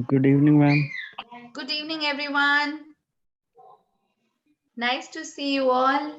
Good evening, ma'am. Good evening, everyone. Nice to see you all.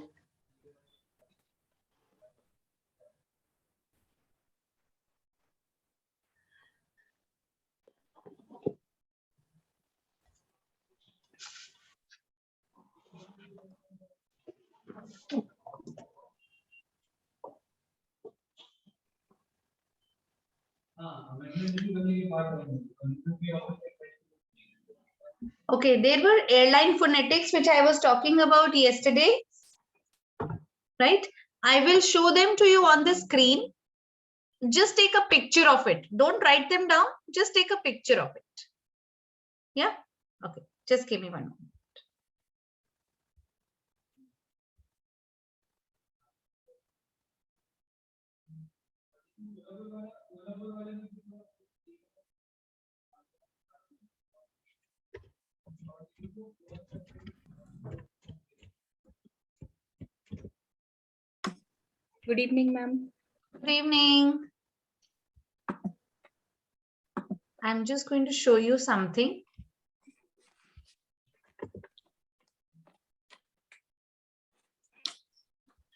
Okay, there were airline phonetics which I was talking about yesterday, right? I will show them to you on the screen. Just take a picture of it. Don't write them down. Just take a picture of it. Yeah? Okay, just give me one moment. Good evening, ma'am. Good evening. I'm just going to show you something.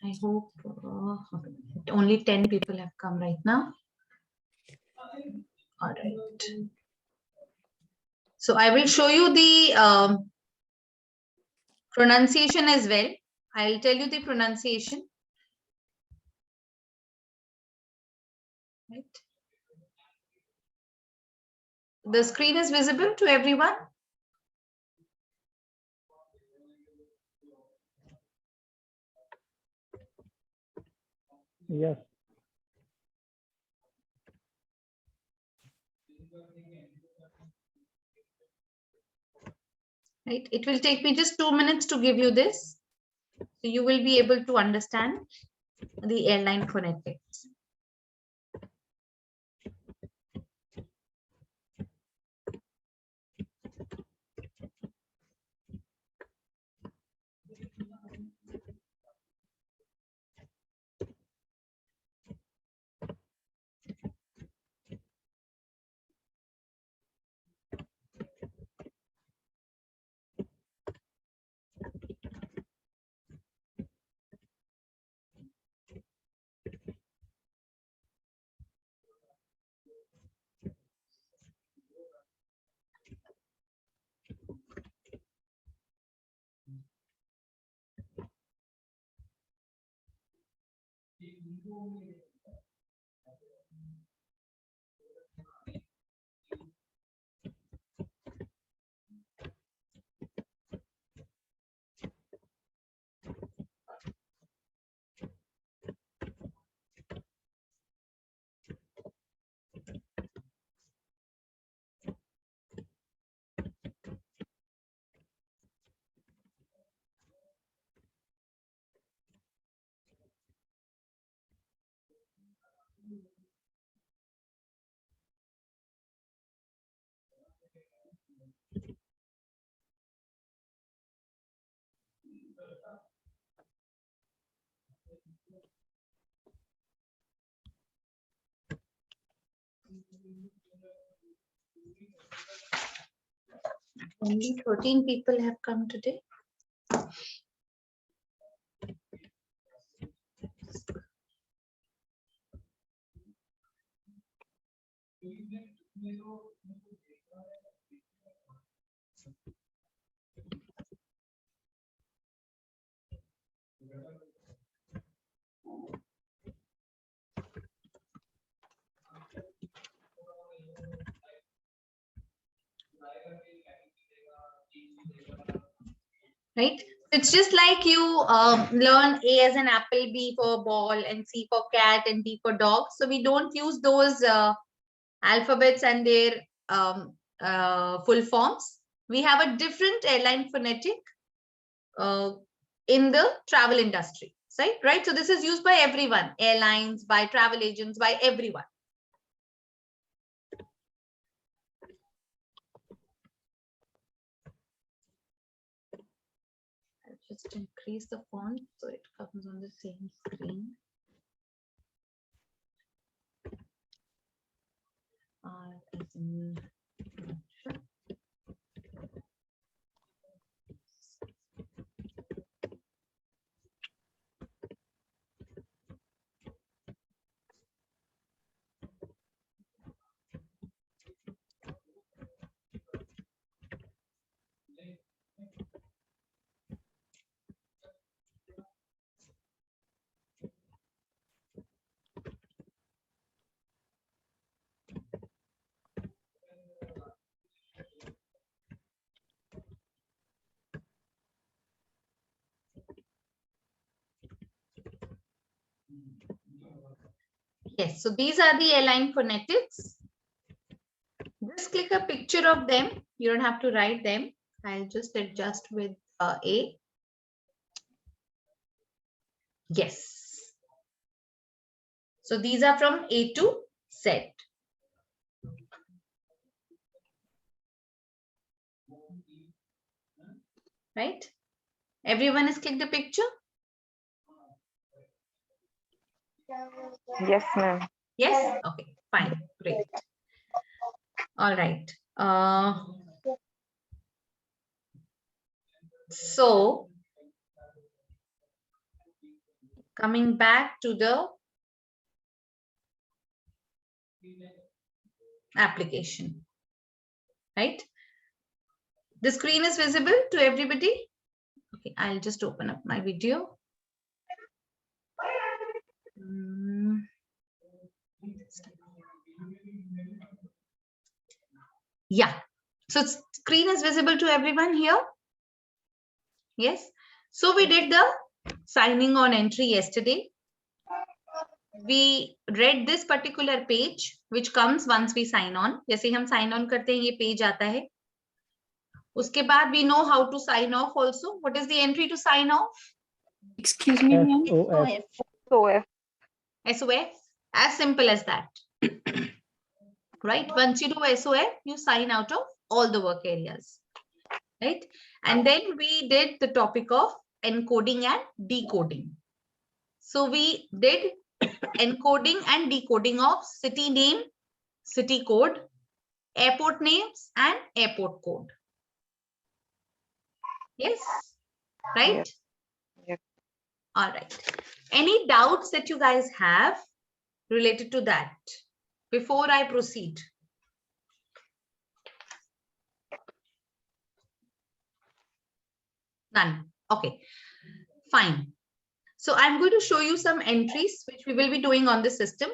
I hope only 10 people have come right now. All right. So I will show you the pronunciation as well. I'll tell you the pronunciation. Right. The screen is visible to everyone. Yes. Right. It will take me just 2 minutes to give you this. So you will be able to understand the airline phonetics. Only 13 people have come today. Right? It's just like you learn A as an apple, B for ball, and C for cat, and D for dog. So we don't use those alphabets and their full forms. We have a different airline phonetic in the travel industry, right? So this is used by everyone, airlines, by travel agents, by everyone. just increase the font so it comes on the same screen. As in, yes, so these are the align phonetics. Just click a picture of them. You don't have to write them. I'll just adjust with A. Yes. So these are from A to Z. Right? Everyone has clicked the picture? Yes, ma'am. Yes? Okay, fine, great. All right. So, coming back to the application, right? The screen is visible to everybody? Okay, I'll just open up my video. Yeah, so screen is visible to everyone here? Yes. So we did the signing on entry yesterday. We read this particular page which comes once we sign on. जैसे हम sign on करते हैं ये page आता है. उसके बाद we know how to sign off also. What is the entry to sign off? Excuse me, ma'am. SOF. SOF. As simple as that. Right? Once you do SOF, you sign out of all the work areas. Right? And then we did the topic of encoding and decoding. So we did encoding and decoding of city name, city code, airport names, and airport code. Yes, right? Yes. Yes. All right. Any doubts that you guys have related to that before I proceed? None. Okay, fine. So I'm going to show you some entries which we will be doing on the system.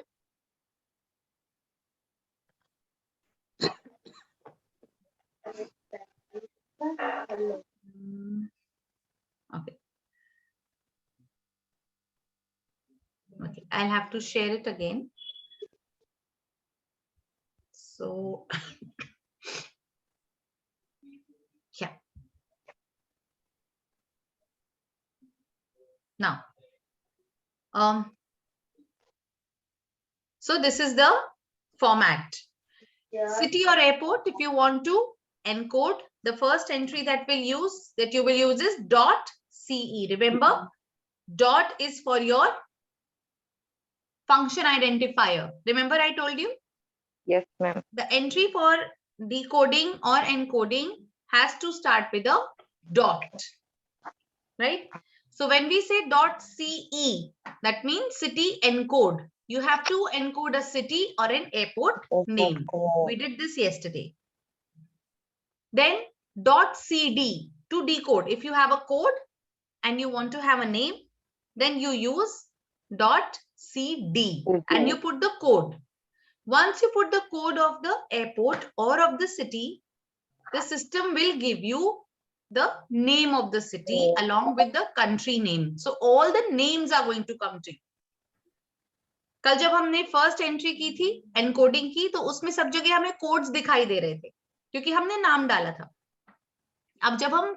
Okay. Okay, I'll have to share it again. So, yeah. Now, so this is the format. City or airport, if you want to encode, the first entry that you will use is .ce. Remember, dot is for your function identifier. Remember I told you? Yes, ma'am. The entry for decoding or encoding has to start with a dot, right? So when we say .ce, that means city encode. You have to encode a city or an airport name. We did this yesterday. Then .cd to decode. If you have a code and you want to have a name, then you use .cd and you put the code. Once you put the code of the airport or of the city, the system will give you the name of the city along with the country name. So all the names are going to come to you. कल जब हमने first entry की थी encoding की तो उसमें सब जगह हमें कोड्स दिखाई दे रहे थे क्योंकि हमने नाम डाला था. अब जब हम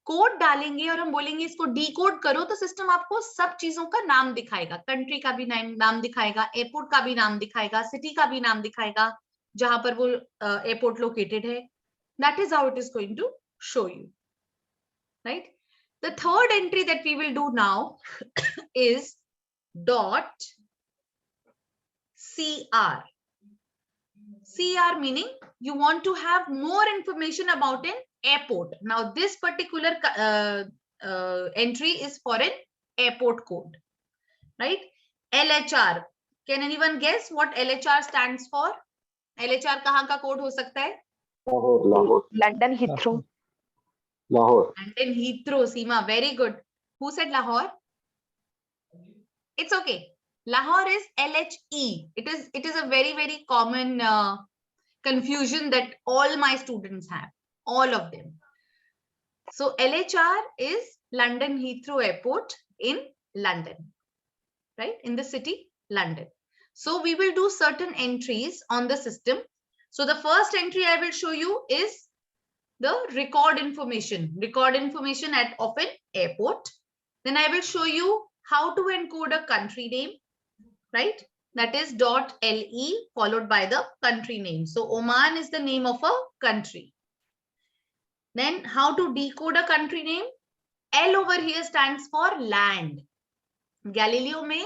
कोड डालेंगे और हम बोलेंगे इसको डीकोड करो तो सिस्टम आपको सब चीजों का नाम दिखाएगा. कंट्री का भी नाम दिखाएगा, एयरपोर्ट का भी नाम दिखाएगा, सिटी का भी नाम दिखाएगा जहां पर वो एयरपोर्ट लोकेटेड है. That is how it is going to show you, right? The third entry that we will do now is dot CR. CR meaning you want to have more information about an airport. Now this particular entry is for an airport code, right? LHR. Can anyone guess what LHR stands for? LHR कहाँ का code हो सकता है? Lahore. London Heathrow. Lahore. London Heathrow. Seema, very good. Who said Lahore? It's okay. Lahore is LHE. It is a very common confusion that all my students have, all of them. So LHR is London Heathrow Airport in London, right? In the city, London. So we will do certain entries on the system. So the first entry I will show you is the record information of an airport. Then I will show you how to encode a country name, right? That is .le followed by the country name. So Oman is the name of a country. Then how to decode a country name? L over here stands for land. Galileo में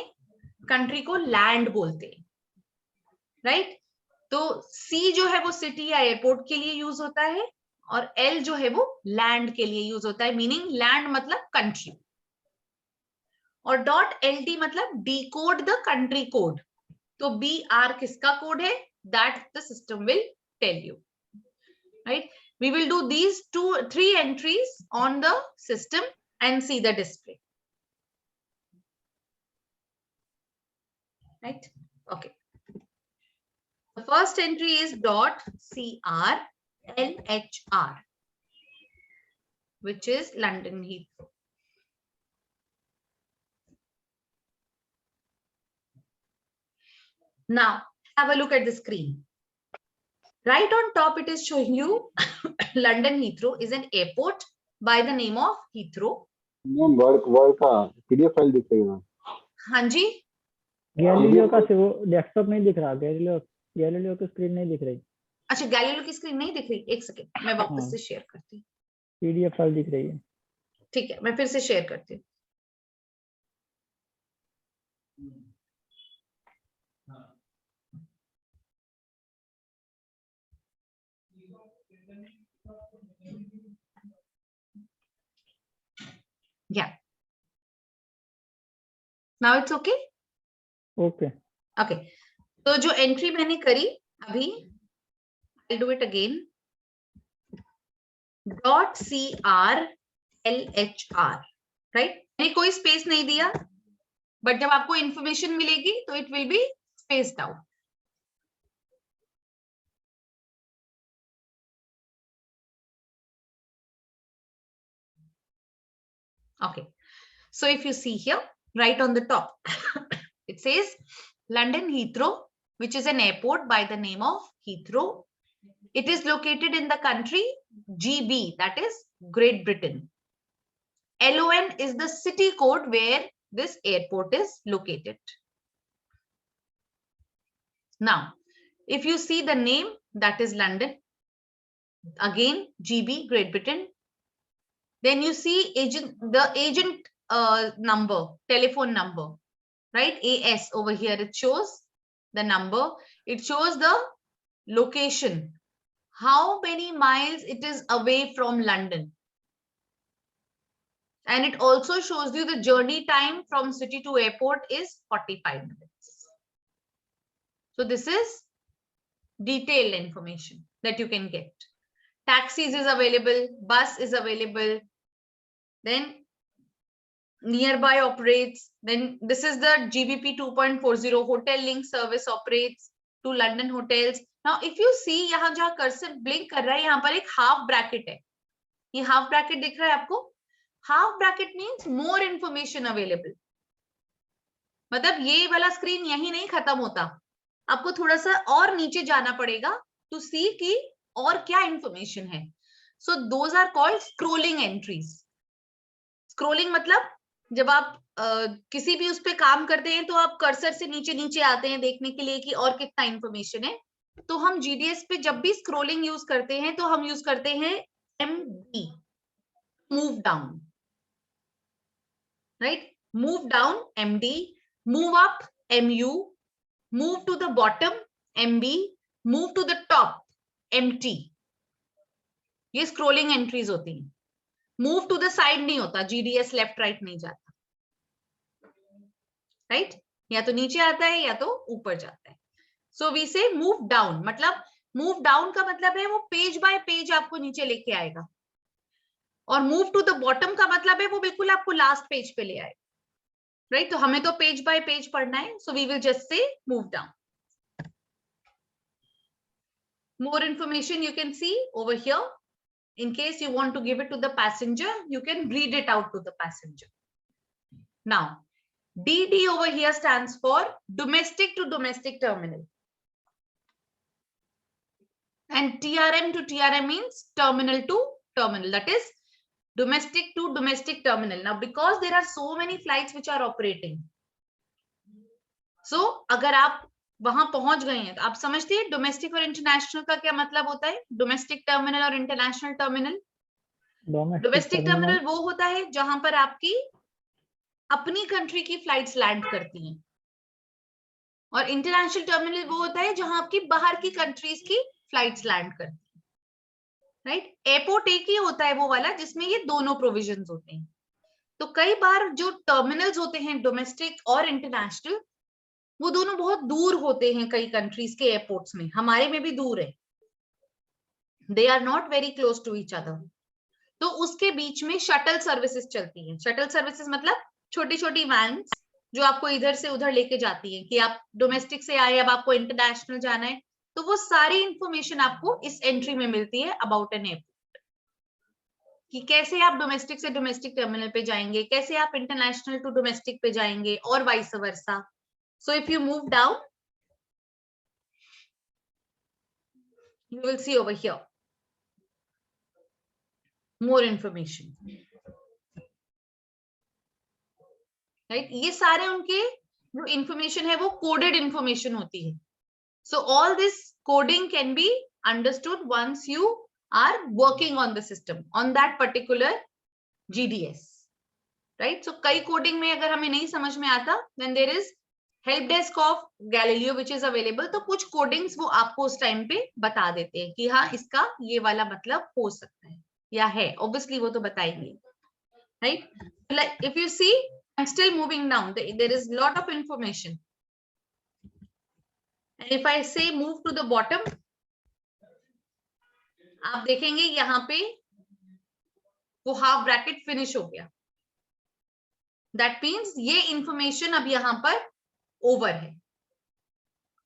country को land बोलते हैं, right? तो C जो है वो city या airport के लिए use होता है और L जो है वो land के लिए use होता है, meaning land मतलब country. और .ld मतलब decode the country code. तो BR किसका कोड है? That the system will tell you, right? We will do these 3 entries on the system and see the display, right? Okay. The first entry is .CR LHR, which is London Heathrow. Now, have a look at the screen. Right on top, it is showing you London Heathrow is an airport by the name of Heathrow. Ma'am work का PDF file दिख रही है ma'am. हाँ जी, Galileo का वो desktop नहीं दिख रहा, गैलीलियो की स्क्रीन नहीं दिख रही। अच्छा गैलीलियो की स्क्रीन नहीं दिख रही, एक सेकेंड मैं वापस हाँ। से शेयर करती हूँ। PDF फाइल दिख रही है। ठीक है, मैं फिर से शेयर करती हूँ। Yeah. Now it's okay? Okay. Okay. तो जो एंट्री मैंने करी अभी, I'll do it again. .CR LHR, right? मैंने कोई स्पेस नहीं दिया, बट जब आपको इंफॉर्मेशन मिलेगी तो it will be spaced out. Okay. So if you see here, right on the top, it says London Heathrow, which is an airport by the name of Heathrow. It is located in the country GB, that is Great Britain. LON is the city code where this airport is located. Now, if you see the name, that is London. Again, GB, Great Britain. Then you see the agent number, telephone number, right? AS over here, it shows the number. It shows the location, how many miles it is away from London. And it also shows you the journey time from city to airport is 45 minutes. So this is detailed information that you can get. Taxis is available, bus is available, then nearby operates, then this is the GBP 2.40 hotel link service operates to London hotels. Now if you see यहाँ जहाँ cursor blink कर रहा है, यहाँ पर एक half bracket है. ये half bracket दिख रहा है आपको? Half bracket means more information available. मतलब ये वाला स्क्रीन यही नहीं खत्म होता, आपको थोड़ा सा और नीचे जाना पड़ेगा to see कि और क्या information है. So those are called scrolling entries. Scrolling मतलब जब आप किसी भी उस पे काम करते हैं तो आप कर्सर से नीचे नीचे आते हैं देखने के लिए कि और कितना इंफॉर्मेशन है. तो हम GDS पे जब भी स्क्रोलिंग यूज करते हैं तो हम यूज करते हैं MD, move down. right? Move down, MD, move up, MU, move to the bottom, MB, move to the top, MT. ये scrolling entries होती हैं. Move to the side नहीं होता, GDS left right नहीं जाता, right? या तो नीचे आता है या तो ऊपर जाता है. So we say move down, मतलब move down का मतलब है वो पेज बाय पेज आपको नीचे लेके आएगा, और move to the bottom का मतलब है वो बिल्कुल आपको लास्ट पेज पे ले आएगा, राइट? तो हमें तो पेज बाय पेज पढ़ना है, so we will just say move down. More information you can see over here. In case you want to give it to the passenger, you can read it out to the passenger. Now, DD over here stands for domestic to domestic terminal. And TRM to TRM means terminal to terminal. That is domestic to domestic terminal. Now, because there are so many flights which are operating, so अगर आप वहां पहुंच गए हैं तो आप समझते हैं डोमेस्टिक और इंटरनेशनल का क्या मतलब होता है. डोमेस्टिक टर्मिनल और इंटरनेशनल टर्मिनल. डोमेस्टिक टर्मिनल वो होता है जहां पर आपकी अपनी कंट्री की फ्लाइट्स लैंड करती हैं, और इंटरनेशनल टर्मिनल वो होता है जहां आपकी बाहर की कंट्रीज की फ्लाइट्स लैंड करती हैं, राइट? एयरपोर्ट एक ही होता है वो वाला जिसमें ये दोनों प्रोविजंस होते हैं. तो कई बार जो टर्मिनल्स होते हैं डोमेस्टिक और इंटरनेशनल, वो दोनों बहुत दूर होते हैं कई कंट्रीज के एयरपोर्ट्स में. हमारे में भी दूर है, they are not very close to each other. तो उसके बीच में शटल सर्विसेज चलती हैं. शटल सर्विसेज मतलब छोटी छोटी वैन्स जो आपको इधर से उधर लेके जाती हैं, कि आप डोमेस्टिक से आए, अब आपको इंटरनेशनल जाना है, तो वो सारी इंफॉर्मेशन आपको इस एंट्री में मिलती है अबाउट एन एयरपोर्ट, कि कैसे आप डोमेस्टिक से डोमेस्टिक टर्मिनल पे जाएंगे, कैसे आप इंटरनेशनल टू डोमेस्टिक पे जाएंगे, और vice versa. So if you move down, you will see over here more information, right? ये सारे उनके जो information है वो coded information होती है. So all this coding can be understood once you are working on the system, on that particular GDS, right? So कई coding में अगर हमें नहीं समझ में आता, then there is help desk of Galileo which is available. तो कुछ कोडिंग्स वो आपको उस टाइम पे बता देते हैं कि हाँ इसका ये वाला मतलब हो सकता है या है. ऑब्वियसली वो तो बताएंगे, right? Like if you see, I'm still moving down. There is lot of information. And if I say move to the bottom, आप देखेंगे यहाँ पे वो हाफ ब्रैकेट फिनिश हो गया. That means ये इंफॉर्मेशन अब यहाँ पर ओवर है.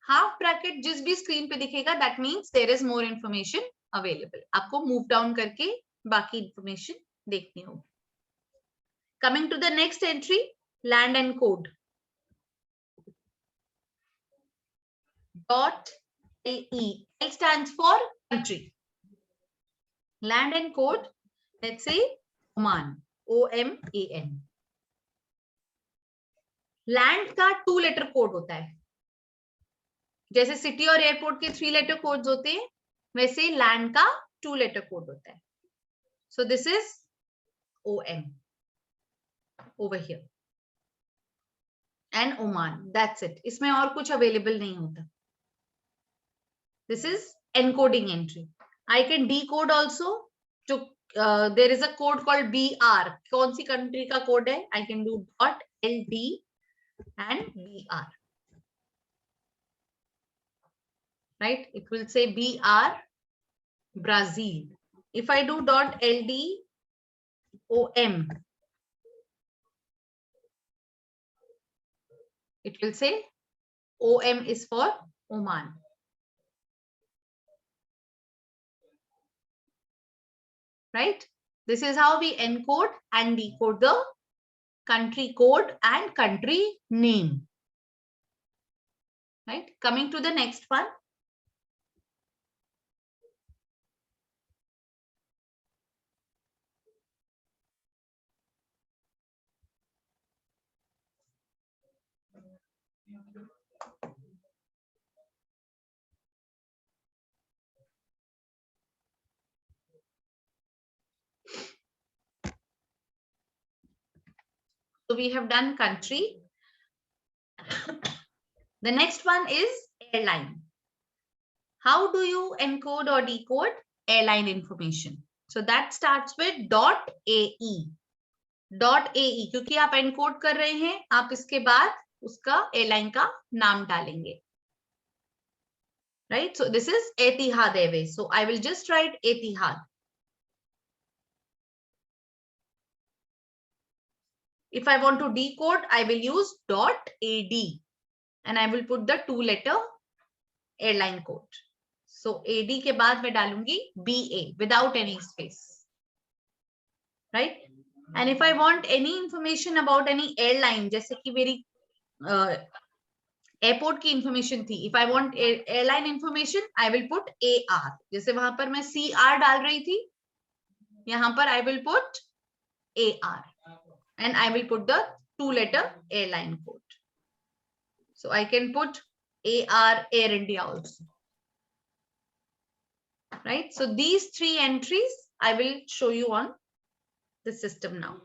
हाफ ब्रैकेट जिस भी स्क्रीन पे दिखेगा, that means there is more information available. आपको मूव डाउन करके बाकी इंफॉर्मेशन देखनी होगी. Coming to the next entry, land and code. .le. L stands for country. Land and code, let's say Oman, OMAN. Land का 2 letter code होता है. जैसे city और एयरपोर्ट के 3 लेटर कोड्स होते हैं, वैसे लैंड का 2 लेटर कोड होता है. So this is OM over here and Oman. That's it. इसमें और कुछ अवेलेबल नहीं होता. This is encoding entry. I can decode also. जो there is a code called BR. कौन सी कंट्री का कोड है? I can do .LD and BR. Right? It will say BR Brazil. If I do .LD OM, it will say OM is for Oman. Right? This is how we encode and decode the country code and country name. Right? Coming to the next one. So we have done country. The next one is airline. How do you encode or decode airline information? So that starts with .ae. .ae क्योंकि आप encode कर रहे हैं, आप इसके बाद उसका airline का नाम डालेंगे. Right? So this is Etihad Airways. So I will just write Etihad. If I want to decode, I will use .ad and I will put the 2-letter airline code. So AD के बाद मैं डालूंगी BA without any space. Right? And if I want any information about any airline, जैसे कि मेरी airport की information थी, if I want airline information, I will put AR. जैसे वहां पर मैं CR डाल रही थी, यहाँ पर I will put AR and I will put the 2-letter airline code. So I can put AR Air India also. Right? So these 3 entries I will show you on the system now.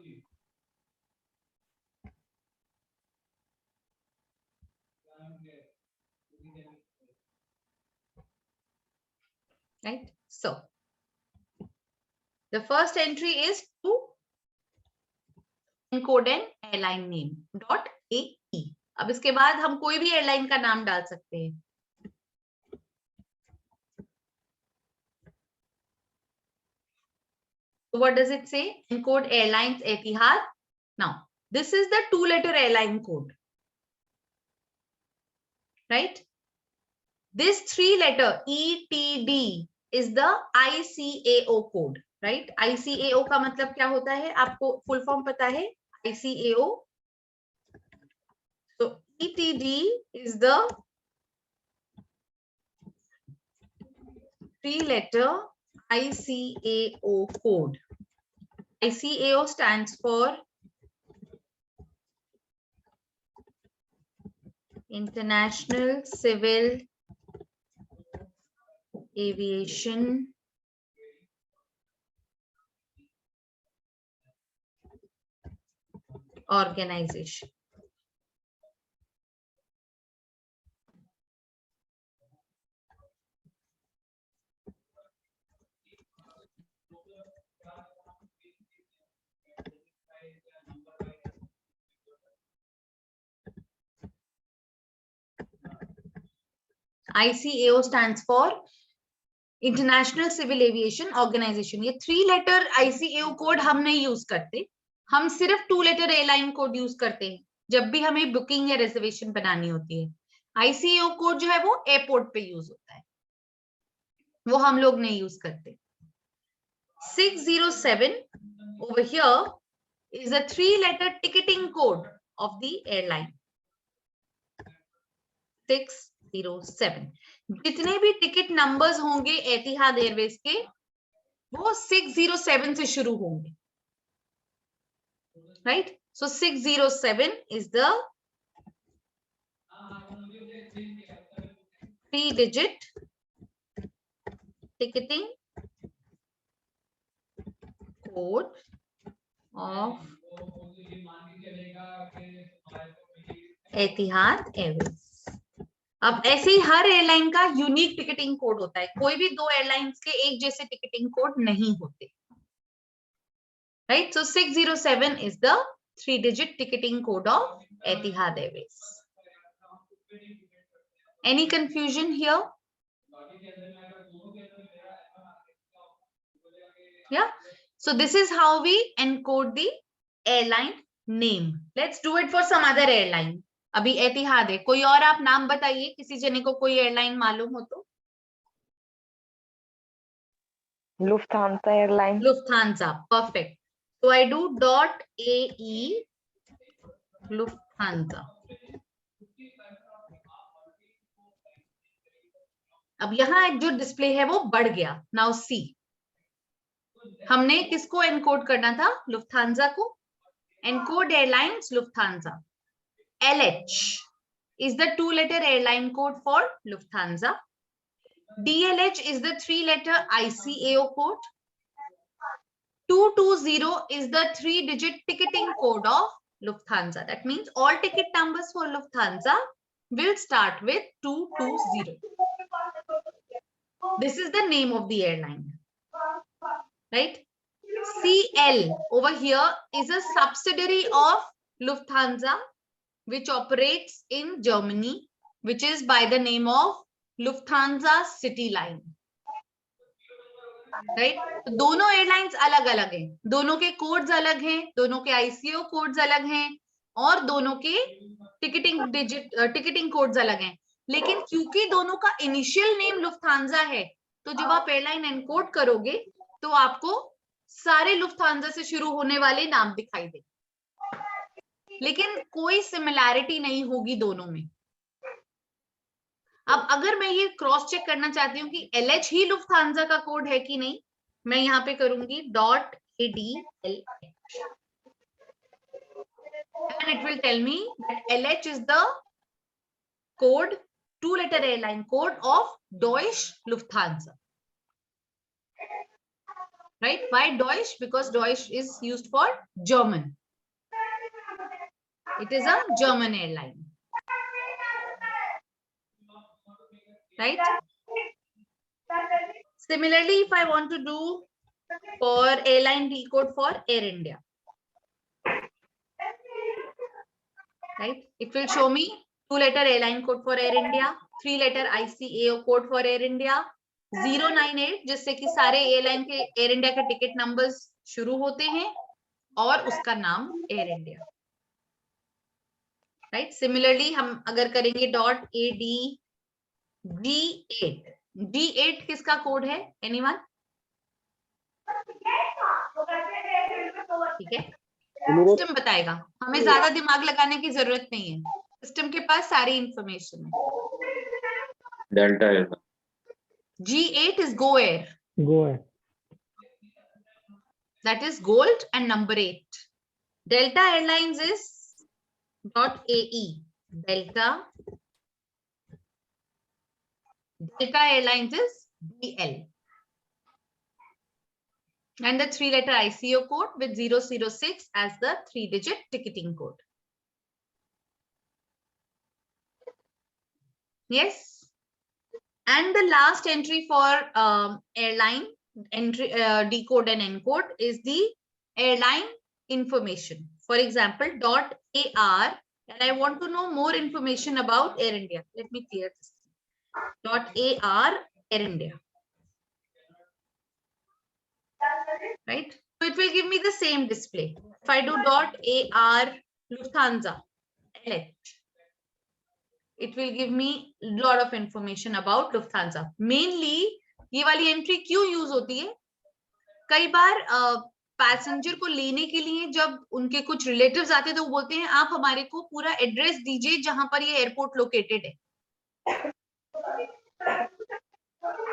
Right? So the first entry is to encode an airline name .ae. अब इसके बाद हम कोई भी airline का नाम डाल सकते हैं. So what does it say? Encode airlines Etihad. Now, this is the 2-letter airline code. Right? This 3-letter ETD is the ICAO code. Right? ICAO का मतलब क्या होता है? आपको full form पता है? ICAO. So ETD is the 3-letter ICAO code. ICAO stands for International Civil Aviation Organization. ICAO stands for International Civil Aviation Organization. ये 3-letter ICAO code हम नहीं यूज करते, हम सिर्फ 2-letter एयरलाइन कोड यूज करते हैं जब भी हमें बुकिंग या रिजर्वेशन बनानी होती है. ICAO कोड जो है वो एयरपोर्ट पे यूज होता है, वो हम लोग नहीं यूज करते. 607 over here is a 3-letter ticketing code of the airline. 607. जितने भी टिकट नंबर्स होंगे एतिहाद एयरवेज के वो 607 से शुरू होंगे. Right? So 607 is the 3-digit ticketing code of Etihad Airways. अब ऐसे ही हर एयरलाइन का यूनिक टिकटिंग कोड होता है, कोई भी 2 एयरलाइंस के एक जैसे टिकटिंग कोड नहीं होते. Right? So 607 is the 3-digit ticketing code of Etihad Airways. Any confusion here? Yeah. So this is how we encode the airline name. Let's do it for some other airline. अभी एतिहाद है, कोई और आप नाम बताइए, किसी जने को कोई एयरलाइन मालूम हो तो. Lufthansa Airline. Lufthansa, perfect. So I do .ae Lufthansa. अब यहाँ एक जो डिस्प्ले है वो बढ़ गया. नाउ सी, हमने किसको एनकोड करना था? लुफ्थांसा को. Encode airlines Lufthansa. LH is the 2-letter airline code for Lufthansa. DLH is the 3-letter ICAO code. 220 is the 3-digit ticketing code of Lufthansa. That means all ticket numbers for Lufthansa will start with 220. This is the name of the airline, right? CL over here is a subsidiary of Lufthansa, which operates in Germany, which is by the name of Lufthansa City Line. Right दोनों airlines अलग अलग हैं, दोनों के codes अलग हैं, दोनों के आईसीओ कोड्स अलग हैं और दोनों के टिकटिंग कोड्स अलग हैं, लेकिन क्योंकि दोनों का इनिशियल नेम लुफ्थांसा है तो जब आप एयरलाइन एनकोड करोगे तो आपको सारे लुफ्थांसा से शुरू होने वाले नाम दिखाई दे, लेकिन कोई सिमिलैरिटी नहीं होगी दोनों में। अब अगर मैं ये क्रॉस चेक करना चाहती हूँ कि LH ही लुफ्थांसा का कोड है कि नहीं, मैं यहाँ पे करूंगी .ADLH and it will tell me that LH is the code, 2-letter airline code of Deutsche Lufthansa. Right? Why Deutsche? Because Deutsche is used for German. It is a German airline. Right? Similarly, if I want to do for airline decode for Air India, right? It will show me 2-letter airline code for Air India, 3-letter ICAO code for Air India, 098 जिससे कि सारे airline के air India के ticket numbers शुरू होते हैं और उसका नाम एयर इंडिया, राइट? सिमिलरली हम अगर करेंगे .AD D8 किसका कोड है? एनीवन? ठीक है, सिस्टम बताएगा, हमें ज्यादा दिमाग लगाने की जरूरत नहीं है, सिस्टम के पास सारी इंफॉर्मेशन है। Delta airline. G8 is Go Air. Go Air. That is gold and number 8. Delta Airlines is .AE. Delta Airlines is DL. And the 3-letter ICO code with 006 as the 3-digit ticketing code. Yes. And the last entry for airline entry decode and encode is the airline information. For example, .AR, and I want to know more information about Air India. Let me clear this. .AR Air India. Right? So it will give me the same display. If I do .AR Lufthansa LH, it will give me a lot of information about Lufthansa. Mainly ये वाली entry क्यों use होती है? कई बार passenger को लेने के लिए जब उनके कुछ रिलेटिव्स आते हैं तो वो बोलते हैं आप हमारे को पूरा एड्रेस दीजिए जहां पर ये एयरपोर्ट लोकेटेड है,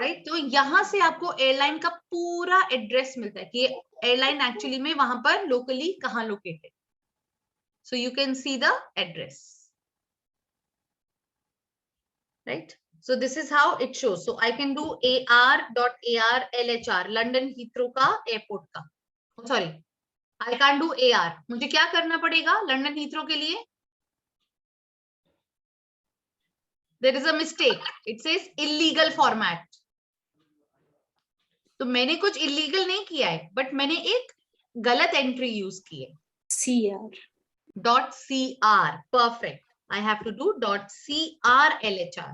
राइट? तो यहां से आपको एयरलाइन का पूरा एड्रेस मिलता है कि एयरलाइन एक्चुअली में वहां पर लोकली कहाँ located, so you can see the address, right? So this is how it shows. So I can do AR.AR LHR, London Heathrow का एयरपोर्ट का. Oh, sorry, I can't do AR. मुझे क्या करना पड़ेगा लंदन हीथ्रो के लिए? There is a mistake. It says illegal format. तो मैंने कुछ इलीगल नहीं किया है, बट मैंने एक गलत एंट्री यूज की है. .CR. Perfect. I have to do .CR LHR.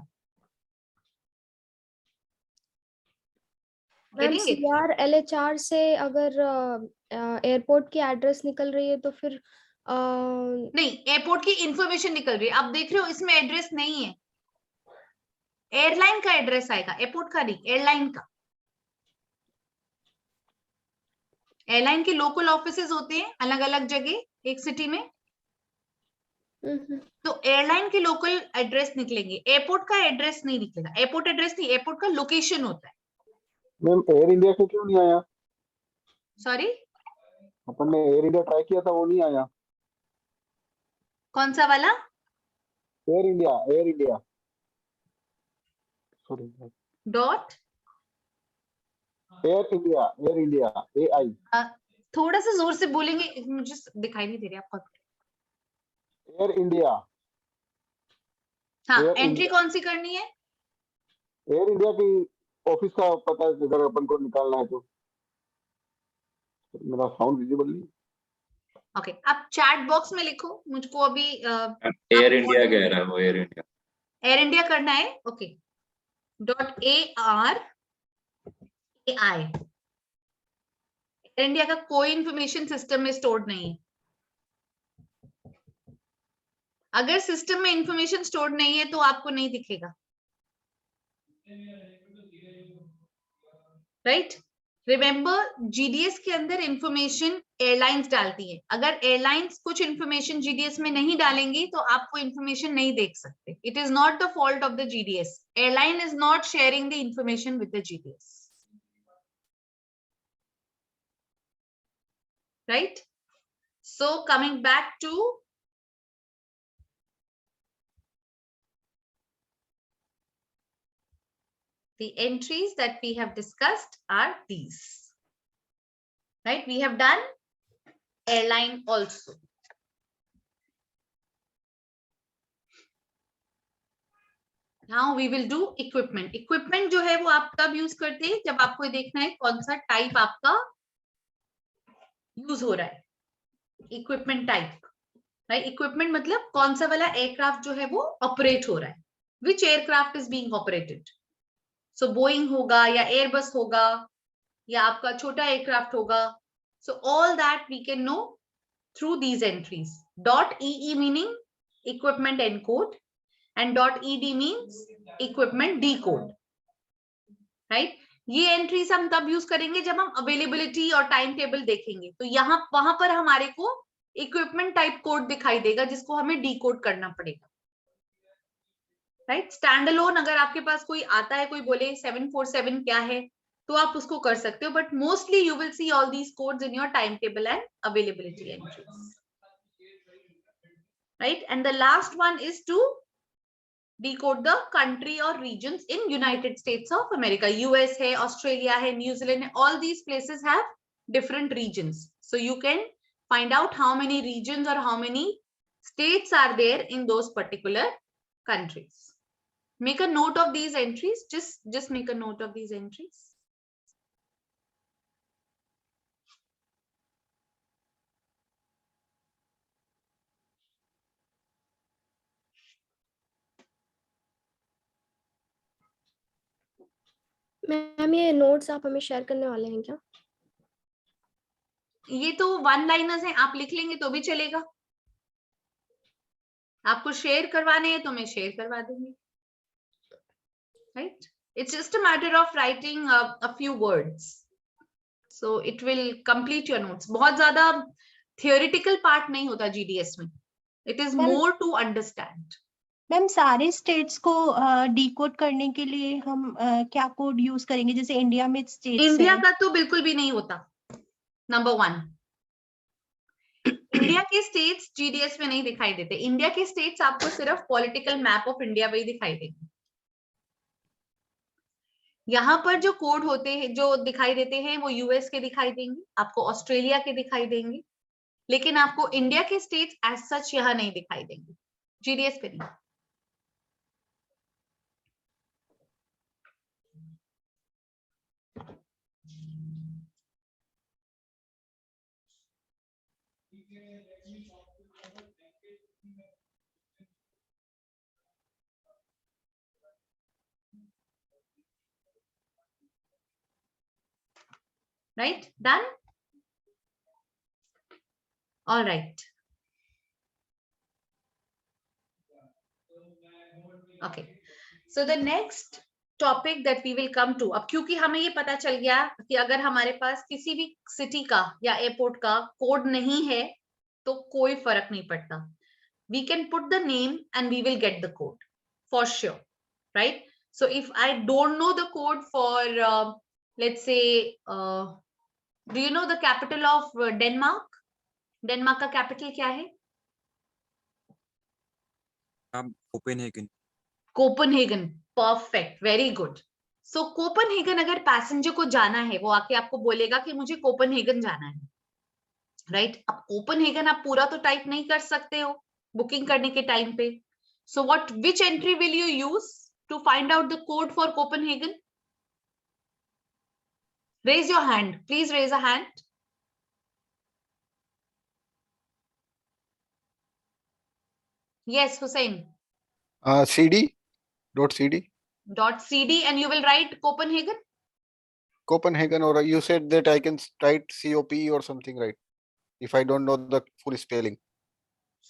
Ma'am CR LHR से अगर एयरपोर्ट की एड्रेस निकल रही है तो फिर नहीं, एयरपोर्ट की इंफॉर्मेशन निकल रही है. आप देख रहे हो इसमें एड्रेस नहीं है, एयरलाइन का एड्रेस आएगा, एयरपोर्ट का नहीं, एयरलाइन का. एयरलाइन के लोकल ऑफिसेज होते हैं अलग अलग जगह एक सिटी में, तो एयरलाइन के लोकल एड्रेस निकलेंगे, एयरपोर्ट का एड्रेस नहीं निकलेगा. एयरपोर्ट एड्रेस नहीं, एयरपोर्ट का लोकेशन होता है. मैम एयर इंडिया का क्यों नहीं आया? सॉरी, अपन ने एयर इंडिया ट्राई किया था, वो नहीं आया. कौन सा वाला? Air India sorry dot air India AI. थोड़ा सा जोर से बोलेंगे, मुझे दिखाई नहीं दे रही आपको. एयर इंडिया, हाँ, Air एंट्री India. कौन सी करनी है? एयर इंडिया की ऑफिस का पता है अगर अपन को निकालना है तो। मेरा साउंड विजिबल नहीं। ओके, आप चैट बॉक्स में लिखो, मुझको अभी एयर इंडिया कह रहा है वो, एयर इंडिया। एयर इंडिया करना है। Okay, .AR AI। Air India का कोई इंफॉर्मेशन सिस्टम में स्टोर्ड नहीं है। अगर सिस्टम में इंफॉर्मेशन स्टोर्ड नहीं है तो आपको नहीं दिखेगा, राइट? रिमेंबर, जीडीएस के अंदर इंफॉर्मेशन एयरलाइंस डालती है। अगर एयरलाइंस कुछ इंफॉर्मेशन जीडीएस में नहीं डालेंगी तो आप वो इंफॉर्मेशन नहीं देख सकते। It is not the fault of the GDS. Airline is not sharing the information with the GDS, right? So coming back to the entries that we have discussed are these, right? We have done airline also. Now we will do equipment. Equipment जो है वो आप तब use करते हैं जब आपको ये देखना है कौन सा टाइप आपका यूज हो रहा है। Equipment type, right? इक्विपमेंट मतलब कौन सा वाला एयरक्राफ्ट जो है वो ऑपरेट हो रहा है, which aircraft is being operated. So Boeing होगा या एयरबस होगा या आपका छोटा एयरक्राफ्ट होगा। So all that we can know through these entries. .EE meaning equipment encode and .ED means equipment decode, right? ये एंट्रीज हम तब यूज करेंगे जब हम अवेलेबिलिटी और टाइम टेबल देखेंगे, तो यहाँ वहां पर हमारे को इक्विपमेंट टाइप कोड दिखाई देगा जिसको हमें डीकोड करना पड़ेगा, राइट? स्टैंड अलोन अगर आपके पास कोई आता है, कोई बोले 747 क्या है, तो आप उसको कर सकते हो, but mostly you will see all these codes in your time table and availability entries, right? And the last one is to decode the country or regions in United States of America. US है, Australia है, New Zealand है, all these places have different regions. So you can find out how many regions or how many states are there in those particular countries. Make a note of these entries. Just make a note of these entries. Ma'am ये notes आप हमें share करने वाले हैं क्या? ये तो one liners हैं, आप लिख लेंगे तो भी चलेगा। आपको शेयर करवाने हैं तो मैं शेयर करवा दूंगी, right? It's just a matter of writing a few words, so it will complete your notes. बहुत ज्यादा theoretical part नहीं होता GDS में, it is Ma'am, more to understand. Ma'am सारे स्टेट्स को डिकोड करने के लिए हम क्या कोड यूज करेंगे? जैसे इंडिया में स्टेट्स इंडिया का तो बिल्कुल भी नहीं होता, नंबर 1। इंडिया के स्टेट्स GDS में नहीं दिखाई देते। इंडिया के स्टेट्स आपको सिर्फ पॉलिटिकल मैप ऑफ इंडिया में ही दिखाई देंगे। यहाँ पर जो कोड होते हैं, जो दिखाई देते हैं, वो यूएस के दिखाई देंगे, आपको ऑस्ट्रेलिया के दिखाई देंगे, लेकिन आपको इंडिया के स्टेट्स एज सच यहाँ नहीं दिखाई देंगे, GDS पे नहीं। Right? Done? All right. Okay. So the next topic that we will come to, अब क्योंकि हमें ये पता चल गया कि अगर हमारे पास किसी भी सिटी का या एयरपोर्ट का कोड नहीं है तो कोई फर्क नहीं पड़ता। We can put the name and we will get the code for sure, right? So if I don't know the code for let's say do you know the capital of Denmark? Denmark का capital क्या है? Copenhagen. Copenhagen, perfect, very good. So Copenhagen अगर passenger को जाना है, वो आके आपको बोलेगा कि मुझे कोपेनहेगन जाना है, राइट? अब कोपेनहेगन आप पूरा तो टाइप नहीं कर सकते हो, बुकिंग करने के टाइम पे. So which entry will you use to find out the code for Copenhagen? Raise your hand. Please raise a hand. Yes, Hussein. CD. .cd. .cd, and you will write Copenhagen. Copenhagen, or you said that I can write COP or something, right? If I don't know the full spelling.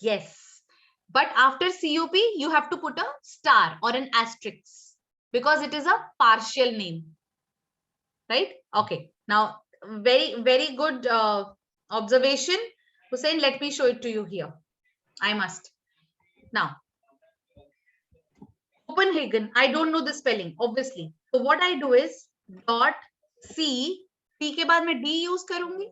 Yes, but after COP, you have to put a star or an asterisk because it is a partial name, right? Okay, now very good observation, Hussein. Let me show it to you here. I must. Now, Copenhagen, I don't know the spelling, obviously. So what I do is .c, C के बाद मैं D use करूंगी.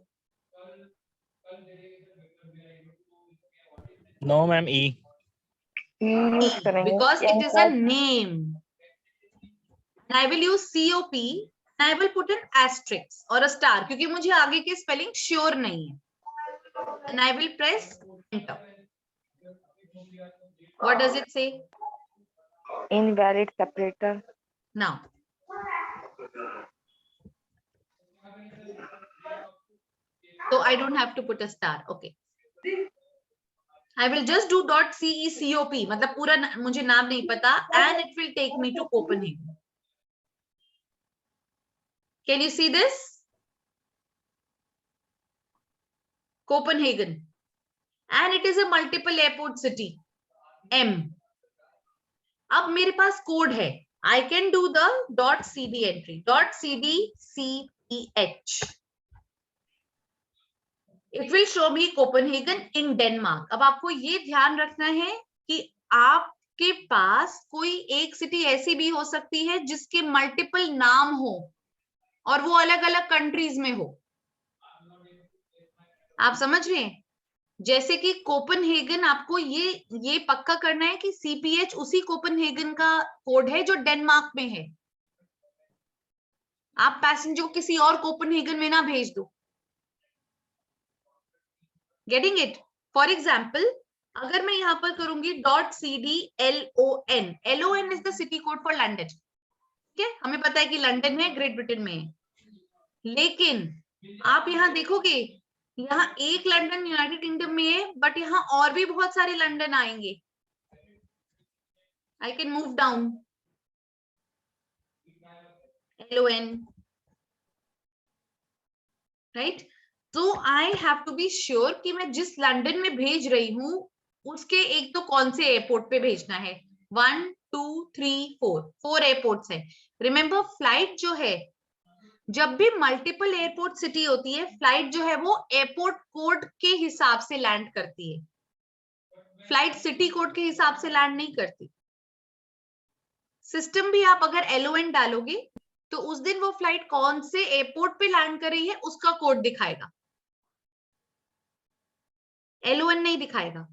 No, ma'am. E. Use करेंगे Because it is a name. And I will use COP and I will put an asterisk or a star क्योंकि मुझे आगे की spelling sure नहीं है. And I will press enter. What does it say? invalid separator. Now. So I don't have to put a star. Okay. I will just do .cecop. मतलब पूरा मुझे नाम नहीं पता, and it will take me to Copenhagen. Can you see this? Copenhagen. And it is a multiple airport city. M. अब मेरे पास code है. I can do the .cd entry. .cdch. It will show me Copenhagen in Denmark. अब आपको ये ध्यान रखना है कि आपके पास कोई एक सिटी ऐसी भी हो सकती है जिसके मल्टीपल नाम हो और वो अलग अलग कंट्रीज में हो. आप समझ रहे हैं? जैसे कि कोपनहेगन, आपको ये पक्का करना है कि CPH उसी कोपनहेगन का कोड है जो डेनमार्क में है. आप पैसेंजर को किसी और कोपनहेगन में ना भेज दो. Getting it? For example, अगर मैं यहाँ पर करूंगी .cdlon. LON is the city code for London. ठीक है, हमें पता है कि लंदन है, ग्रेट ब्रिटेन में है. लेकिन आप यहाँ देखोगे, यहाँ एक लंदन यूनाइटेड किंगडम में है, बट यहाँ और भी बहुत सारे लंदन आएंगे. I can move down. LON. Right? So I have to be sure कि मैं जिस लंदन में भेज रही हूँ उसके एक तो कौन से एयरपोर्ट पे भेजना है. 1 2 3 4 एयरपोर्ट्स है. रिमेम्बर, फ्लाइट जो है, जब भी मल्टीपल एयरपोर्ट सिटी होती है, फ्लाइट जो है वो एयरपोर्ट कोड के हिसाब से लैंड करती है. फ्लाइट सिटी कोड के हिसाब से लैंड नहीं करती. सिस्टम भी आप अगर LON डालोगे तो उस दिन वो फ्लाइट कौन से एयरपोर्ट पे लैंड कर रही है उसका कोड दिखाएगा, LON नहीं दिखाएगा.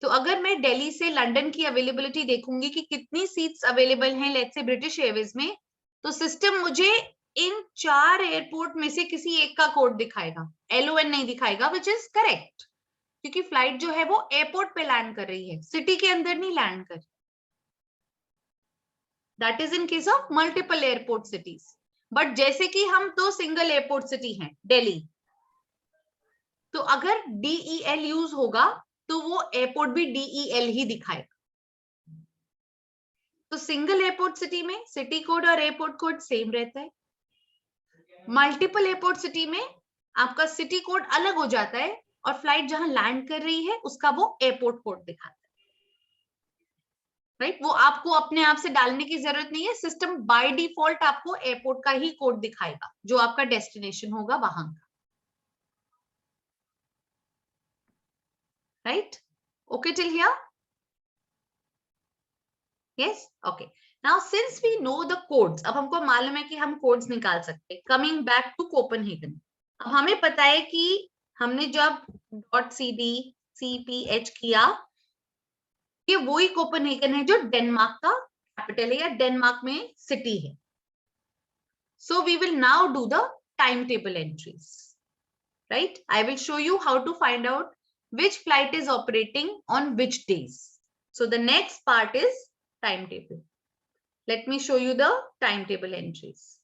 तो अगर मैं दिल्ली से लंदन की अवेलेबिलिटी देखूंगी कि कितनी सीट्स अवेलेबल हैं लेट्स से ब्रिटिश एयरवेज में, तो सिस्टम मुझे इन 4 एयरपोर्ट में से किसी एक का कोड दिखाएगा, LON नहीं दिखाएगा, विच इज करेक्ट, क्योंकि फ्लाइट जो है वो एयरपोर्ट पे लैंड कर रही है, सिटी के अंदर नहीं लैंड कर. That is in case of multiple airport cities. But जैसे कि हम तो सिंगल एयरपोर्ट सिटी हैं दिल्ली, तो अगर DEL यूज होगा तो वो एयरपोर्ट भी DEL ही दिखाएगा. तो सिंगल एयरपोर्ट सिटी में सिटी कोड और एयरपोर्ट कोड सेम रहता है. मल्टीपल एयरपोर्ट सिटी में आपका सिटी कोड अलग हो जाता है और फ्लाइट जहां लैंड कर रही है उसका वो एयरपोर्ट कोड दिखाता है. राइट? वो आपको अपने आप से डालने की जरूरत नहीं है, सिस्टम बाय डिफॉल्ट आपको एयरपोर्ट का ही कोड दिखाएगा जो आपका डेस्टिनेशन होगा वहां का. Right? Okay till here? Yes? Okay. Now since we know the codes, अब हमको मालूम है कि हम codes निकाल सकते हैं. Coming back to Copenhagen. अब हमें पता है कि हमने जब .cdcph किया, ये वही कोपेनहेगन है जो डेनमार्क का कैपिटल है या डेनमार्क में सिटी है. So we will now do the timetable entries. Right? I will show you how to find out which flight is operating on which days. So the next part is timetable. Let me show you the timetable entries.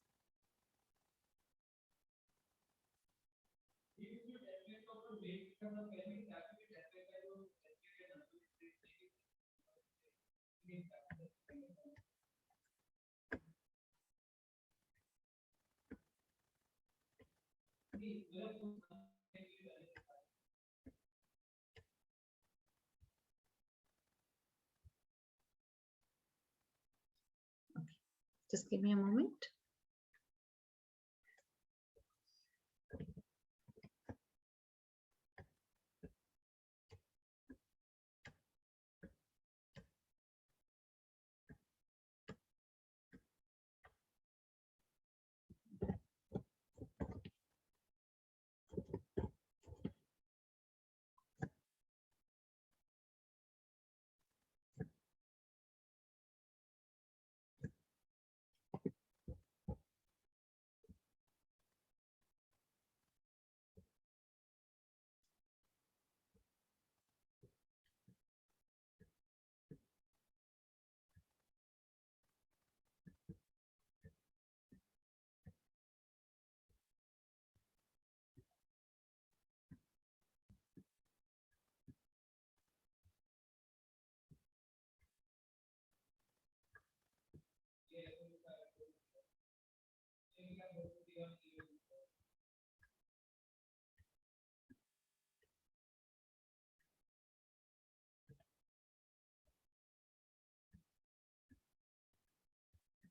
Just give me a moment.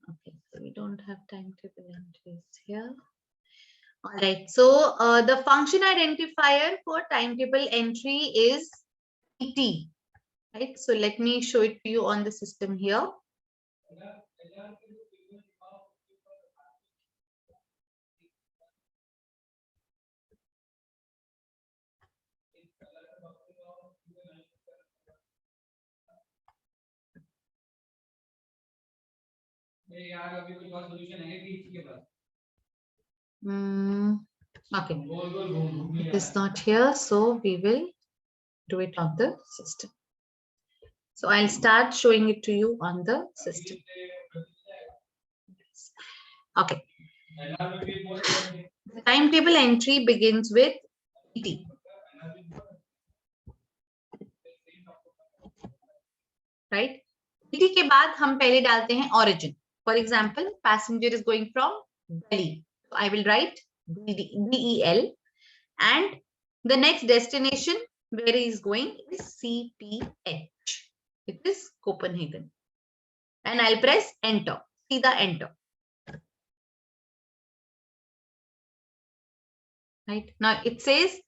Okay, so we don't have timetable entries here. All right, so the function identifier for timetable entry is ET, right? So let me show it to you on the system here. Okay, it is not here, so we will do it on the system. So I'll start showing it to you on the system. Okay. The timetable entry begins with ET. Right? ET के बाद हम पहले डालते हैं origin. For example, passenger is going from Delhi. So I will write DEL, and the next destination where he is going is CPH. It is Copenhagen. And I'll press enter. See the enter. Right? Now it says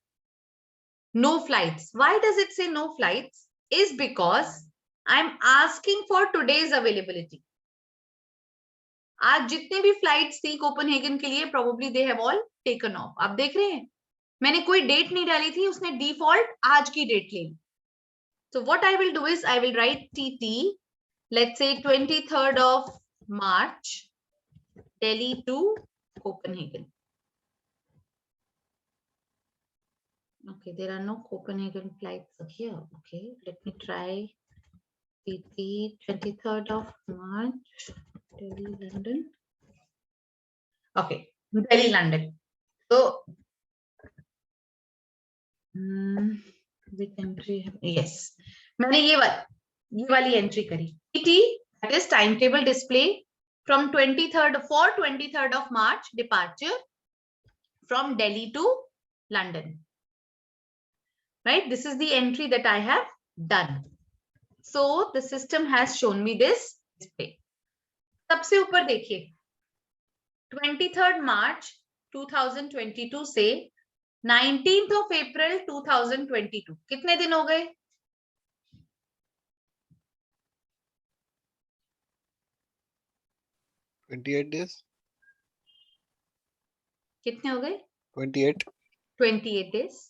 no flights. Why does it say no flights? Is because I'm asking for today's availability. आज जितने भी flights थी Copenhagen के लिए probably they have all taken off. आप देख रहे हैं मैंने कोई डेट नहीं डाली थी उसने डिफॉल्ट आज की डेट ले ली. So what I will do is I will write TT, let's say 23rd of March, Delhi to Copenhagen. Okay, there are no Copenhagen flights here. Okay, let me try TT 23rd of March, Delhi, London. Okay, Delhi, London. So, which entry? Yes, मैंने ये वाली entry करी. TT, that is timetable display from 23rd of March departure from Delhi to London. Right, this is the entry that I have done. So the system has shown me this display. सबसे ऊपर देखिए 23rd March 2022 से 19th of April 2022 कितने दिन हो गए? days. कितने हो गए? 28. 28 days.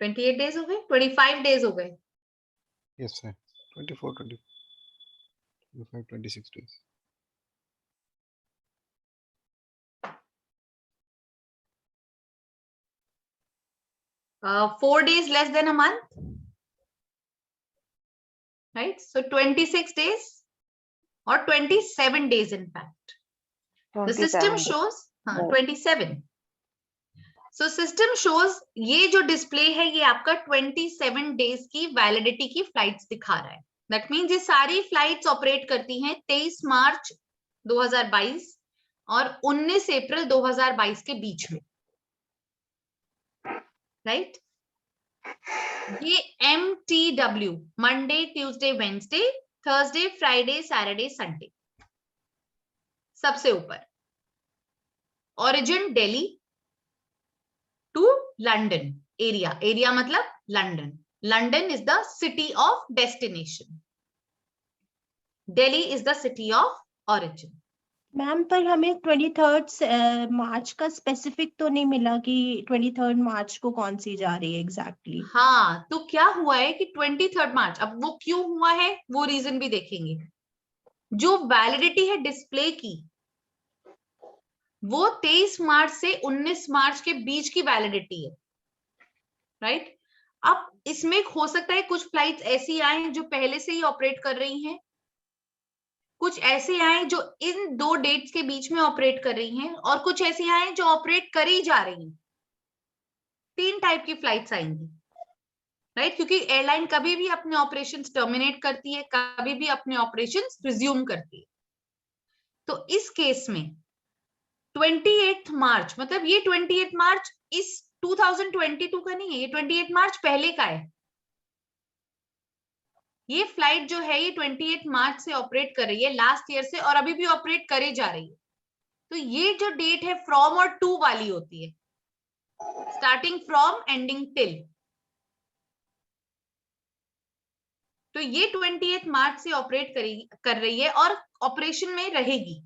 28 days हो गए? 25 days हो गए? Yes, sir. 24, 25, 26 days. 4 days less than a month, right? So 26 days or 27 days in fact. The system 27 shows Oh. 27. So system shows ये जो डिस्प्ले है ये आपका 27 डेज की वैलिडिटी की फ्लाइट्स दिखा रहा है. दैट मीन्स ये सारी फ्लाइट्स ऑपरेट करती हैं 23 मार्च 2022 और 19 अप्रैल 2022 के बीच में, राइट? ये MTW Monday, Tuesday, Wednesday, Thursday, Friday, Saturday, Sunday सबसे ऊपर. Origin Delhi to London area. Area मतलब London. London is the city of destination. Delhi is the city of origin. Ma'am पर हमें 23 मार्च का स्पेसिफिक तो नहीं मिला कि 23 मार्च को कौन सी जा रही है एग्जैक्टली. हाँ, तो क्या हुआ है कि 23 मार्च, अब वो क्यों हुआ है वो रीजन भी देखेंगे. जो वैलिडिटी है डिस्प्ले की वो 23 मार्च से 19 मार्च के बीच की वैलिडिटी है, राइट? अब इसमें हो सकता है कुछ फ्लाइट्स ऐसी आए जो पहले से ही ऑपरेट कर रही हैं, कुछ ऐसे आए जो इन दो डेट्स के बीच में ऑपरेट कर रही हैं, और कुछ ऐसी आए जो ऑपरेट कर ही जा रही हैं. 3 टाइप की फ्लाइट्स आएंगी, राइट? क्योंकि एयरलाइन कभी भी अपने ऑपरेशंस टर्मिनेट करती है, कभी भी अपने ऑपरेशंस रिज्यूम करती है. तो इस केस में 28 मार्च मतलब ये 28 मार्च इस 2022 का नहीं है, ये 28 मार्च पहले का है. ये फ्लाइट जो है ये 28 मार्च से ऑपरेट कर रही है लास्ट ईयर से, और अभी भी ऑपरेट करे जा रही है. तो ये जो डेट है फ्रॉम और टू वाली होती है, स्टार्टिंग फ्रॉम एंडिंग टिल. तो ये 28 मार्च से ऑपरेट कर रही है और ऑपरेशन में रहेगी.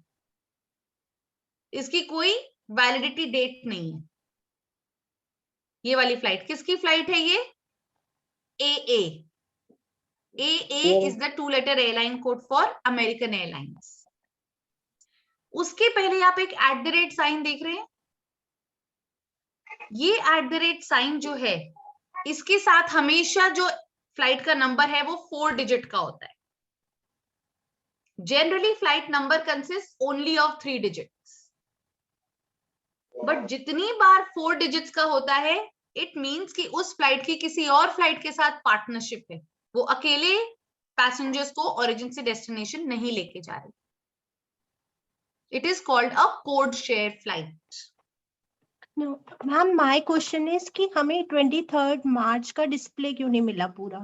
इसकी कोई वैलिडिटी डेट नहीं है. ये वाली फ्लाइट किसकी फ्लाइट है? ये AA. AA is the 2-letter airline code for American Airlines. उसके पहले आप एक @ साइन देख रहे हैं. ये @ साइन जो है इसके साथ हमेशा जो फ्लाइट का नंबर है वो 4 डिजिट का होता है. Generally flight number consist only of 3 digits, but जितनी बार 4 डिजिट्स का होता है इट मींस कि उस फ्लाइट की किसी और फ्लाइट के साथ पार्टनरशिप है, वो अकेले पैसेंजर्स को ओरिजिन से डेस्टिनेशन नहीं लेके जा रही. It is called a code share flight. Ma'am my question is कि हमें 23 मार्च का डिस्प्ले क्यों नहीं मिला पूरा?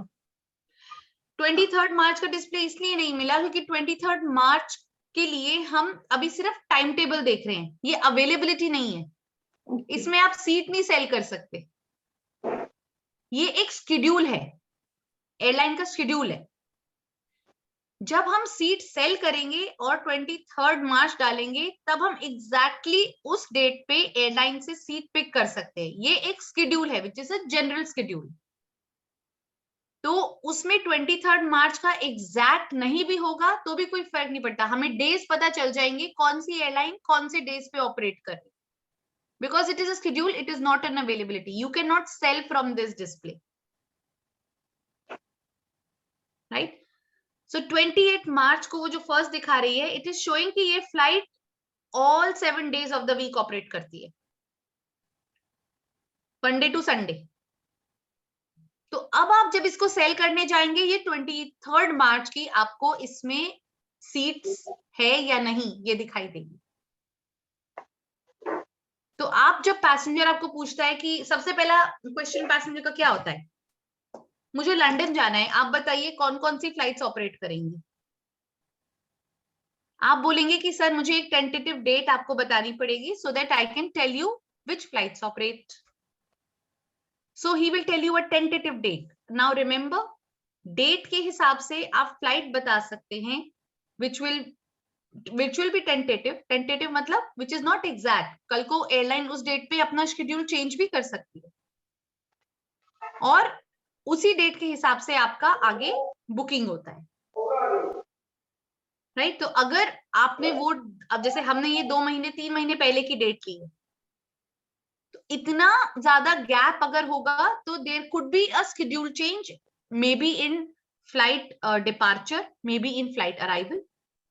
23 मार्च का डिस्प्ले इसलिए नहीं मिला क्योंकि 23 मार्च के लिए हम अभी सिर्फ टाइम टेबल देख रहे हैं, ये अवेलेबिलिटी नहीं है. इसमें आप सीट नहीं सेल कर सकते. ये एक शेड्यूल है, एयरलाइन का शेड्यूल है. जब हम सीट सेल करेंगे और 23 मार्च डालेंगे तब हम एग्जैक्टली उस डेट पे एयरलाइन से सीट पिक कर सकते हैं. ये एक शेड्यूल है which is a general schedule. तो उसमें 23 मार्च का एग्जैक्ट नहीं भी होगा तो भी कोई फर्क नहीं पड़ता. हमें डेज पता चल जाएंगे कौन सी एयरलाइन कौन से डेज पे ऑपरेट कर रही है. Because it is a schedule, it is not an availability. You cannot sell from this display, right? So 28 मार्च को वो जो फर्स्ट दिखा रही है, it is showing कि ये flight all 7 days of the week operate करती है, मंडे टू संडे. तो अब आप जब इसको सेल करने जाएंगे, ये 23 मार्च की आपको इसमें सीट्स है या नहीं ये दिखाई देगी. तो आप जब पैसेंजर आपको पूछता है कि सबसे पहला क्वेश्चन पैसेंजर का क्या होता है, मुझे लंदन जाना है, आप बताइए कौन कौन सी फ्लाइट्स ऑपरेट करेंगी. आप बोलेंगे कि सर मुझे एक टेंटेटिव डेट आपको बतानी पड़ेगी so that I can tell you which flights operate. So he will tell you a tentative date. Now remember, date के हिसाब से आप फ्लाइट बता सकते हैं which will be tentative. Tentative मतलब विच इज नॉट एग्जैक्ट. कल को एयरलाइन उस डेट पे अपना शेड्यूल चेंज भी कर सकती है और उसी डेट के हिसाब से आपका आगे बुकिंग होता है, राइट? तो अगर आपने वो, अब जैसे हमने ये 2 महीने 3 महीने पहले की डेट ली है, तो इतना ज्यादा गैप अगर होगा तो there could be a schedule change, may be in flight departure, may be in flight arrival,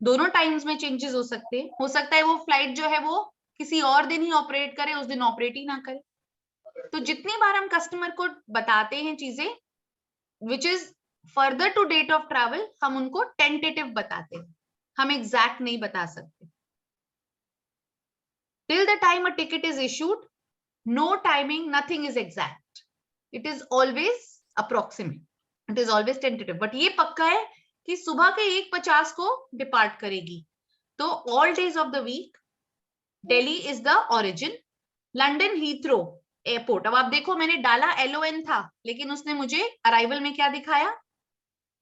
दोनों टाइम्स में चेंजेस हो सकते हैं। हो सकता है वो फ्लाइट जो है वो किसी और दिन ही ऑपरेट करे, उस दिन ऑपरेट ही ना करे। तो जितनी बार हम कस्टमर को बताते हैं चीजें which is further to date of travel, हम उनको टेंटेटिव बताते हैं, हम एग्जैक्ट नहीं बता सकते। Till the time a ticket is issued, no timing, nothing is exact, it is always approximate, it is always tentative. But ये पक्का है कि सुबह के 1:50 को डिपार्ट करेगी। तो all days of the week Delhi is the origin, London Heathrow airport. अब आप देखो मैंने डाला LON था, लेकिन उसने मुझे अराइवल में क्या दिखाया,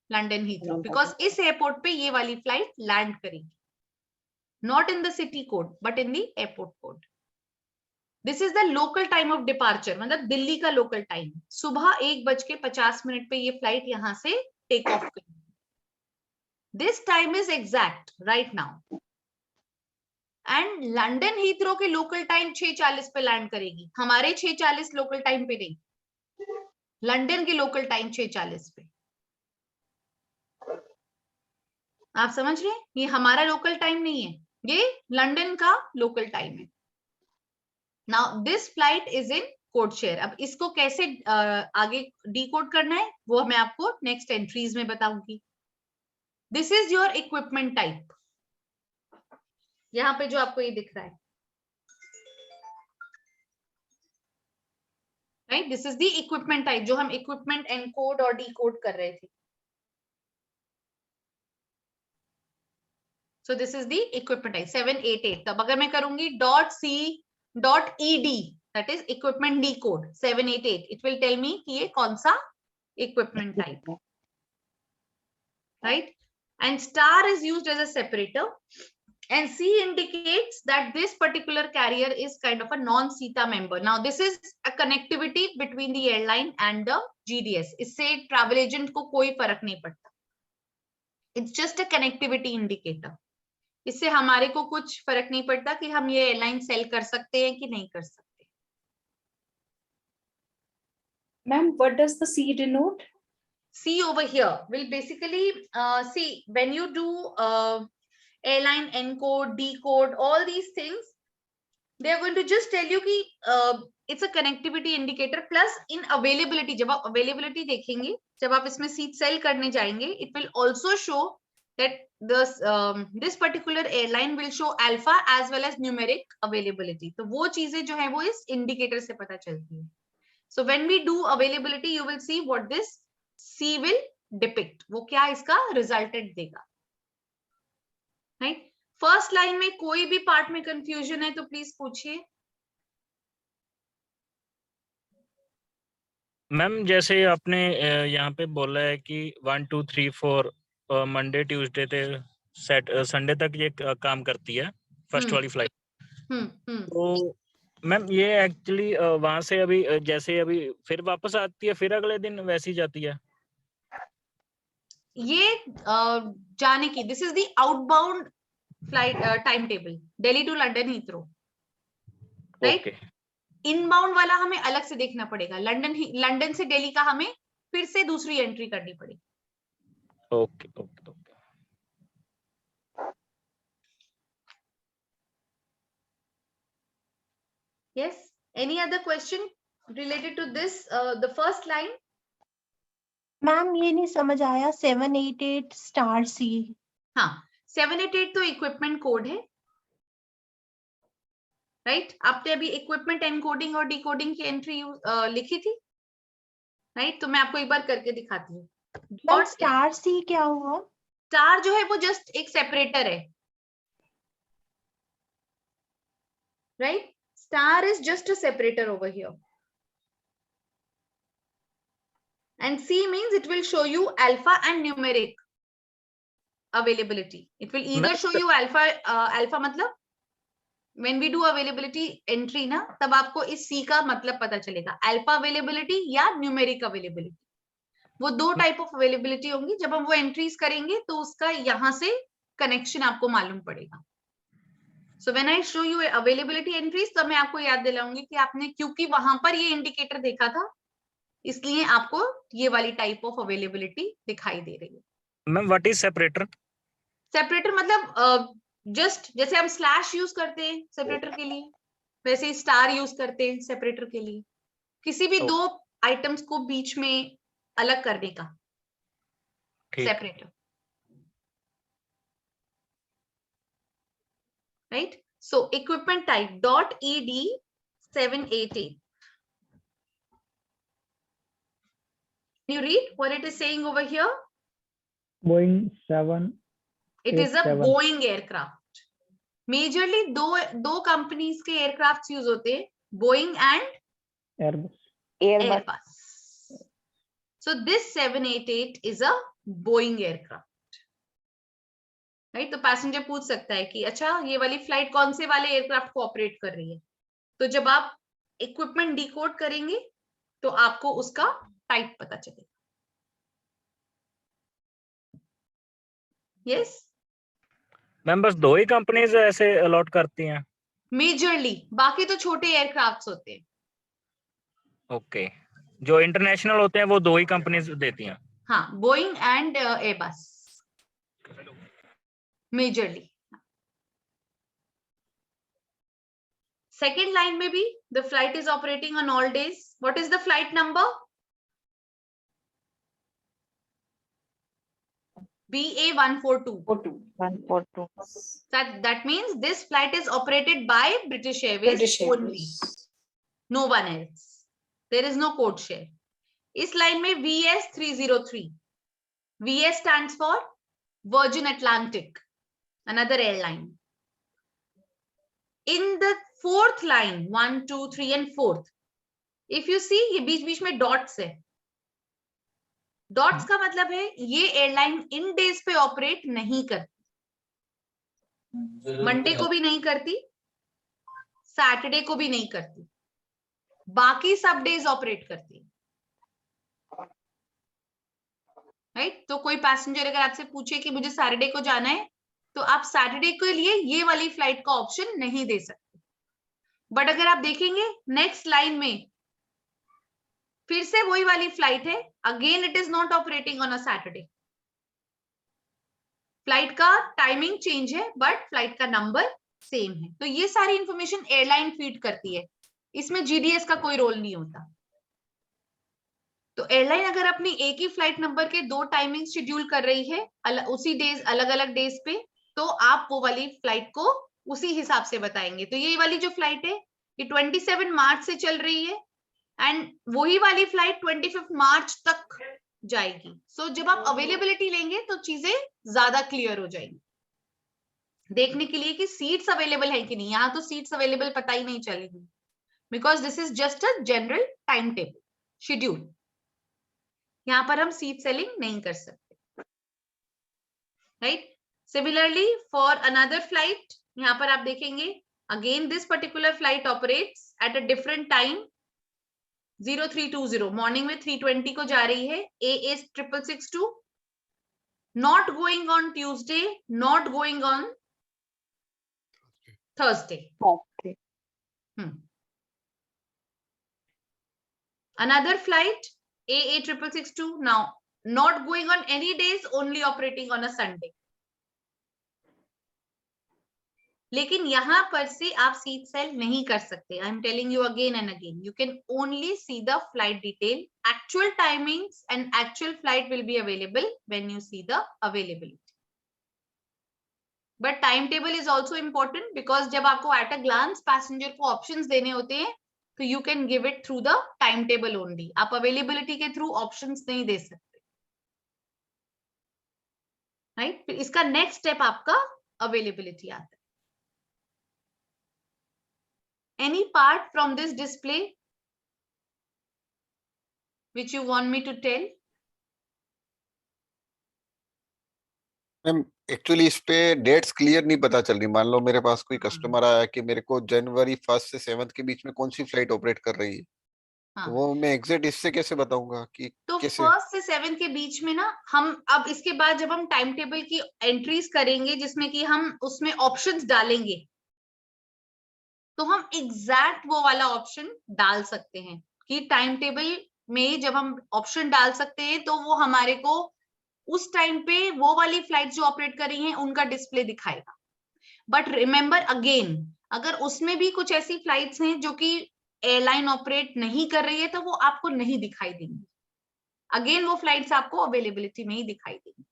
लंदन हीथ्रो, बिकॉज इस एयरपोर्ट पे ये वाली फ्लाइट लैंड करेगी, not in the city code but in the airport code. This is the local time of departure, मतलब दिल्ली का लोकल टाइम। सुबह 1:50 पे ये फ्लाइट यहां से टेक ऑफ करेगी। This time is exact right now. And London Heathrow के local time 6:40 पे लैंड करेगी, हमारे 6:40 लोकल टाइम पे नहीं, लंदन के लोकल टाइम 6:40 पे। आप समझ रहे हैं, ये हमारा लोकल टाइम नहीं है, ये लंदन का लोकल टाइम है। Now this flight is in code share. अब इसको कैसे आगे डीकोड करना है वो मैं आपको नेक्स्ट एंट्रीज में बताऊंगी। This is your equipment type, यहां पे जो आपको ये दिख रहा है, right, this is the equipment type, जो हम इक्विपमेंट एनकोड और डीकोड कर रहे थे। So this is the equipment type 788। तब अगर मैं करूंगी .c.ed, that is equipment decode 788, it will tell me कि ये कौन सा इक्विपमेंट टाइप है, right. And star is used as a separator and C indicates that this particular carrier is kind of a non-SITA member. Now this is a connectivity between the airline and the GDS. इससे travel agent को कोई फर्क नहीं पड़ता, it's just a connectivity indicator. इससे हमारे को कुछ फर्क नहीं पड़ता कि हम ये एयरलाइन सेल कर सकते हैं कि नहीं कर सकते। Ma'am, what does the C denote? C over here will basically see when you do airline encode, decode, all these things, they are going to just tell you कि it's a connectivity indicator plus in availability। जब आप availability देखेंगे, जब आप इसमें seat sell करने जाएंगे, it will also show that this particular airline will show alpha as well as numeric availability। तो वो चीजें जो है वो इस indicator से पता चलती है। So when we do availability, you will see what this C will depict, वो क्या इसका resultant देगा, राइट। फर्स्ट लाइन में कोई भी पार्ट में कंफ्यूजन है तो प्लीज पूछिए। मैम जैसे आपने यहाँ पे बोला है कि 1 2 3 4 मंडे ट्यूसडे से संडे तक ये काम करती है फर्स्ट वाली फ्लाइट, तो मैम ये एक्चुअली वहां से अभी जैसे अभी फिर वापस आती है, फिर अगले दिन वैसी जाती है ये जाने की। This is the outbound flight time table, Delhi to London Heathrow, right. Inbound वाला हमें अलग से देखना पड़ेगा, लंदन से दिल्ली का हमें फिर से दूसरी एंट्री करनी पड़ेगी। Okay okay okay. Yes, any other question related to this the first line? Ma'am ये नहीं समझ आया 788 स्टार C। हाँ, 788 तो इक्विपमेंट कोड है, राइट। आपने अभी इक्विपमेंट एनकोडिंग और डिकोडिंग की एंट्री लिखी थी, राइट। तो मैं आपको एक बार करके दिखाती हूँ। और स्टार C क्या हुआ? स्टार जो है वो जस्ट एक सेपरेटर है, right. Star is just a separator over here, and C means it will show you alpha and numeric availability. It will either show you alpha, alpha मतलब when we do availability entry ना, तब आपको इस C का मतलब पता चलेगा, alpha availability या numeric availability। वो दो टाइप ऑफ अवेलेबिलिटी होंगी। जब हम वो एंट्रीज करेंगे तो उसका यहाँ से कनेक्शन आपको मालूम पड़ेगा। So when I show you availability entries, तो मैं आपको याद दिलाऊंगी कि आपने क्योंकि वहां पर ये इंडिकेटर देखा था, इसलिए आपको ये वाली टाइप ऑफ अवेलेबिलिटी दिखाई दे रही है। Ma'am what is separator? Separator मतलब जस्ट जैसे हम स्लैश यूज करते हैं सेपरेटर के लिए, वैसे ही स्टार यूज करते हैं सेपरेटर के लिए, किसी भी दो आइटम्स को बीच में अलग करने का separator, right? So equipment type dot ed 788. Can you read what it is saying over here? Boeing 7. It is a Boeing aircraft. Majorly दो कंपनीज के एयरक्राफ्ट यूज होते हैं, Boeing and Airbus. So this 788 is a Boeing aircraft. Right? तो passenger पूछ सकता है कि अच्छा ये वाली फ्लाइट कौन से वाले एयरक्राफ्ट को ऑपरेट कर रही है, तो जब आप इक्विपमेंट डिकोड करेंगे तो आपको उसका टाइप पता चलेगा। यस मैम बस दो ही कंपनीज ऐसे अलॉट करती हैं? मेजरली, बाकी तो छोटे एयरक्राफ्ट्स होते हैं। ओके, जो इंटरनेशनल होते हैं वो दो ही कंपनीज देती हैं? हाँ, Boeing and Airbus majorly. Second line में भी the flight is operating on all days. What is the flight number? BA142. 142. That means this flight is operated by British Airways only, no one else. There is no code share. इस line में VS303. VS stands for Virgin Atlantic, another airline. In the fourth line, 1, 2, 3 and fourth, if you see ये बीच बीच में dots है। Dots का मतलब है ये airline in days पे ऑपरेट नहीं करती, मंडे को भी नहीं करती, सैटरडे को भी नहीं करती, बाकी सब डेज ऑपरेट करती है। राइट? तो कोई पैसेंजर अगर आपसे पूछे कि मुझे सैटरडे को जाना है, तो आप सैटरडे के लिए ये वाली फ्लाइट का ऑप्शन नहीं दे सकते। बट अगर आप देखेंगे नेक्स्ट लाइन में फिर से वही वाली फ्लाइट है, again it is not operating on a Saturday. Flight का टाइमिंग चेंज है बट फ्लाइट का नंबर सेम है। तो ये सारी इंफॉर्मेशन एयरलाइन फीड करती है, इसमें जीडीएस का कोई रोल नहीं होता। तो एयरलाइन अगर अपनी एक ही फ्लाइट नंबर के दो टाइमिंग शेड्यूल कर रही है उसी डेज, अलग अलग डेज पे, तो आप वो वाली फ्लाइट को उसी हिसाब से बताएंगे। तो ये वाली जो फ्लाइट है ये 27 मार्च से चल रही है एंड वही वाली फ्लाइट 25 मार्च तक जाएगी। सो जब आप अवेलेबिलिटी लेंगे तो चीजें ज्यादा क्लियर हो जाएंगी देखने के लिए कि सीट्स अवेलेबल है कि नहीं। यहाँ तो सीट्स अवेलेबल पता ही नहीं चलेगी, because this is just a general time table schedule. यहाँ पर हम सीट सेलिंग नहीं कर सकते। Right? Similarly for another flight, यहाँ पर आप देखेंगे again this particular flight operates at a different time 0320, morning में 3:20 को जा रही है। AA 6662, not going on Tuesday, not going on Thursday. Another flight AA 6662, now not going on any days, only operating on a Sunday. लेकिन यहाँ पर से आप सीट सेल नहीं कर सकते। I am telling you again and again, you can only see the flight detail, actual timings and actual flight will be available when you see the availability. But time table is also important, because जब आपको at a glance passenger को options देने होते हैं तो you can give it through the time table only. आप availability के through options नहीं दे सकते। राइट? फिर इसका नेक्स्ट स्टेप आपका अवेलेबिलिटी आता है। Any part from this display which you want me to tell? Ma'am actually इस पे डेट्स क्लियर नहीं पता चल रही। मान लो मेरे पास कोई कस्टमर आया कि मेरे को जनवरी 1 से 7 के बीच में कौन सी फ्लाइट ऑपरेट कर रही है, तो वो मैं एग्जैक्ट इससे कैसे बताऊंगा कि तो कैसे? 1 से 7 के बीच में ना, हम अब इसके बाद जब हम टाइम टेबल की एंट्रीज करेंगे जिसमें कि हम उसमें ऑप्शंस डालेंगे, तो हम एग्जैक्ट वो वाला ऑप्शन डाल सकते हैं कि टाइम टेबल में जब हम ऑप्शन डाल सकते हैं तो वो हमारे को उस टाइम पे वो वाली फ्लाइट जो ऑपरेट कर रही हैं उनका डिस्प्ले दिखाएगा। बट रिमेंबर अगेन, अगर उसमें भी कुछ ऐसी फ्लाइट्स हैं जो कि एयरलाइन ऑपरेट नहीं कर रही है तो वो आपको नहीं दिखाई देंगी। अगेन वो फ्लाइट्स आपको अवेलेबिलिटी में ही दिखाई देंगी,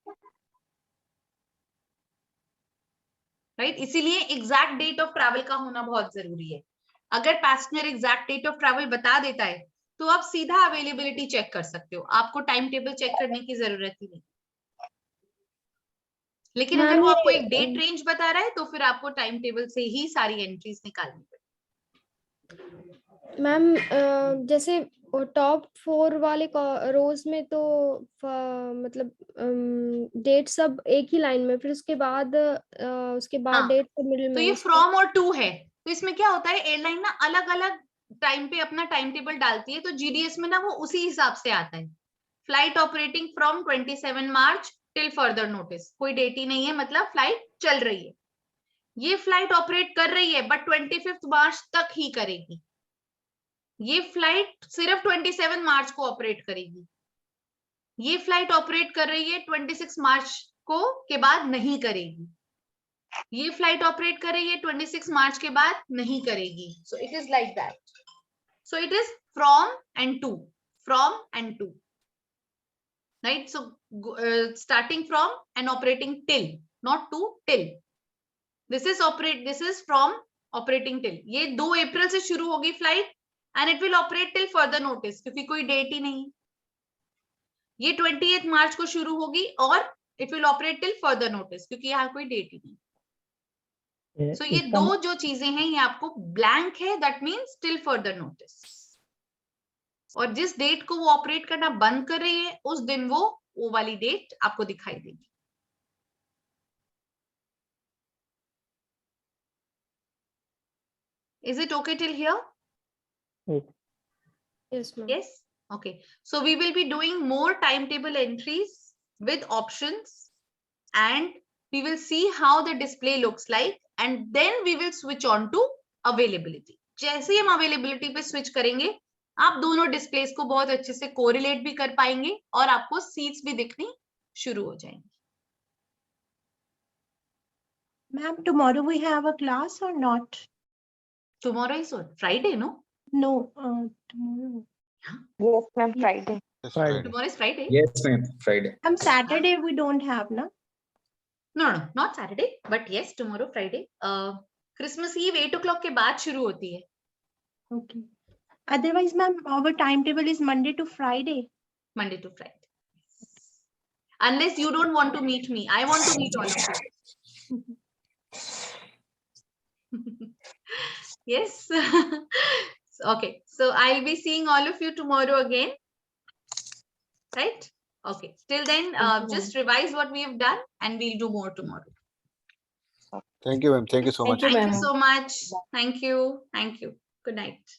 राइट? इसीलिए एग्जैक्ट डेट ऑफ ट्रैवल का होना बहुत जरूरी है। अगर passenger exact date of travel बता देता है तो आप सीधा अवेलेबिलिटी चेक कर सकते हो, आपको टाइम टेबल चेक करने की जरूरत ही नहीं। लेकिन अगर वो आपको एक डेट रेंज बता रहा है तो फिर आपको टाइम टेबल से ही सारी एंट्रीज निकालनी पड़ेगी। मैम जैसे टॉप 4 वाले रोज में तो मतलब डेट सब एक ही लाइन में, फिर उसके बाद हाँ, डेट सब मिडिल में। तो ये फ्रॉम और टू है, तो इसमें क्या होता है, एयरलाइन ना अलग अलग टाइम पे अपना टाइम टेबल डालती है, तो जीडीएस में ना वो उसी हिसाब से आता है। Flight operating from 27 March till further notice, कोई डेट ही नहीं है, मतलब फ्लाइट चल रही है। ये फ्लाइट ऑपरेट कर रही है बट 25 मार्च तक ही करेगी। ये फ्लाइट सिर्फ 27 मार्च को ऑपरेट करेगी। ये फ्लाइट ऑपरेट कर रही है 26 मार्च को के बाद नहीं करेगी। ये फ्लाइट ऑपरेट कर रही है 26 मार्च के बाद नहीं करेगी। So it is like that. So it is from and to, from and to, right? So starting from and operating till, not to, till. This is from operating till. ये 2 अप्रैल से शुरू होगी flight and it will operate till further notice, क्योंकि कोई date ही नहीं। ये 28 मार्च को शुरू होगी और it will operate till further notice, क्योंकि यहाँ कोई डेट ही नहीं। सो ये 2 जो चीजें हैं ये आपको ब्लैंक है, that means till further notice. और जिस डेट को वो ऑपरेट करना बंद कर रही है उस दिन वो वाली डेट आपको दिखाई देगी। Is it okay till here? Yes, ma'am. Yes. Okay. So we will be doing more timetable entries with options, and we will see how the display looks like, and then we will switch on to availability. जैसे ही हम availability पे switch करेंगे, आप दोनों displays को बहुत अच्छे से correlate भी कर पाएंगे और आपको seats भी दिखनी शुरू हो जाएंगी। Ma'am, tomorrow we have a class or not? Tomorrow is what? Friday, no? No, tomorrow. Yes, ma'am, Friday. Tomorrow is Friday. Yes, ma'am, Friday. Saturday we don't have, na? No, not Saturday, but yes, tomorrow Friday. Christmas Eve 8 o'clock के बाद शुरू होती है। Okay. Otherwise, ma'am, our timetable is Monday to Friday. Monday to Friday. Unless you don't want to meet me, I want to meet all of you. Yes. Okay, so I'll be seeing all of you tomorrow again, right? Okay, till then just revise what we have done and we'll do more tomorrow. Thank you, ma'am. Thank you so much. Thank you so much. Thank you. Good night.